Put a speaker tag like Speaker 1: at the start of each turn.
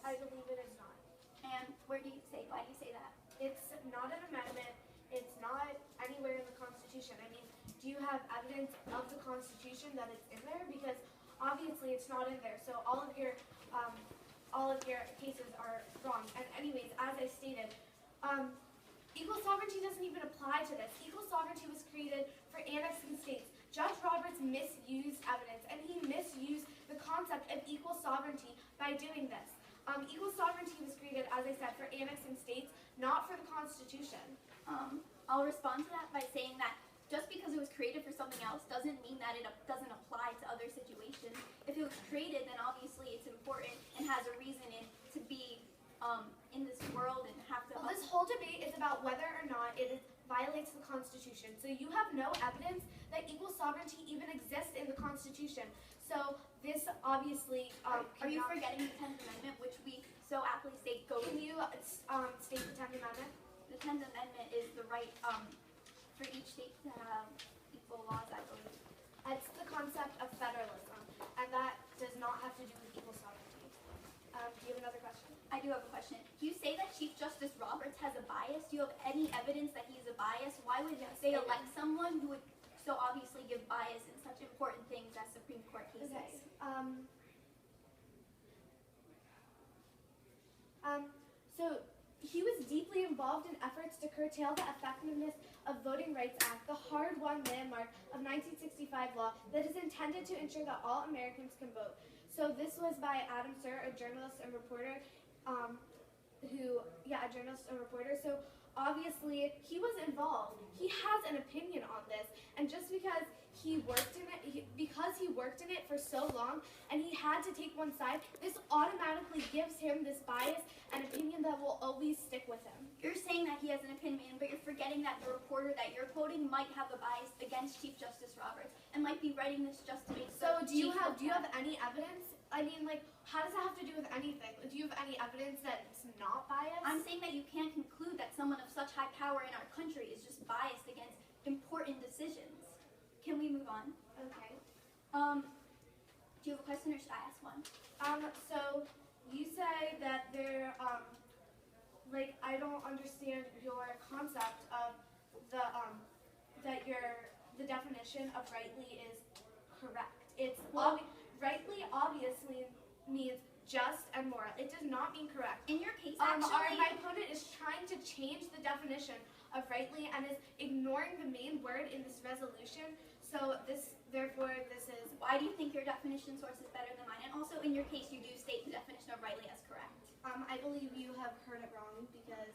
Speaker 1: I believe it is not.
Speaker 2: And why do you say that?
Speaker 1: It's not an amendment. It's not anywhere in the Constitution. I mean, do you have evidence of the Constitution that it's in there? Because obviously it's not in there. So all of your cases are wrong. And anyways, as I stated, equal sovereignty doesn't even apply to this. Equal sovereignty was created for annexing states. Judge Roberts misused evidence, and he misused the concept of equal sovereignty by doing this. Equal sovereignty was created, as I said, for annexing states, not for the Constitution.
Speaker 2: I'll respond to that by saying that just because it was created for something else doesn't mean that it doesn't apply to other situations. If it was created, then obviously it's important and has a reason to be in this world and have to...
Speaker 1: Well, this whole debate is about whether or not it violates the Constitution. So you have no evidence that equal sovereignty even exists in the Constitution. So this obviously...
Speaker 2: are you forgetting the 10th Amendment, which we so aptly state goes...
Speaker 1: Can you state the 10th Amendment?
Speaker 2: The 10th Amendment is the right for each state to have equal laws, I believe.
Speaker 1: It's the concept of federalism, and that does not have to do with equal sovereignty. Do you have another question?
Speaker 2: I do have a question. You say that Chief Justice Roberts has a bias. Do you have any evidence that he's a bias? Why would they elect someone who would so obviously give bias in such important things as Supreme Court cases?
Speaker 1: Okay. So he was deeply involved in efforts to curtail the effectiveness of Voting Rights Act, the hard-won landmark of 1965 law that is intended to ensure that all Americans can vote. So this was by Adam Sir, a journalist and reporter, So obviously he was involved. He has an opinion on this, and just because he worked in it, for so long, and he had to take one side, this automatically gives him this bias and opinion that will always stick with him.
Speaker 2: You're saying that he has an opinion, but you're forgetting that the reporter that you're quoting might have a bias against Chief Justice Roberts and might be writing this just to make
Speaker 1: do you have any evidence? I mean, like, how does that have to do with anything? Do you have any evidence that it's not biased?
Speaker 2: I'm saying that you can't conclude that someone of such high power in our country is just biased against important decisions. Can we move on?
Speaker 1: Okay.
Speaker 2: Do you have a question, or should I ask one?
Speaker 1: So you say that there, I don't understand your concept of the definition of rightly is correct. It's rightly obviously means just and moral. It does not mean correct.
Speaker 2: In your case,
Speaker 1: my opponent is trying to change the definition of rightly and is ignoring the main word in this resolution. So therefore this is...
Speaker 2: Why do you think your definition source is better than mine? And also in your case, you do state the definition of rightly as correct.
Speaker 1: I believe you have heard it wrong, because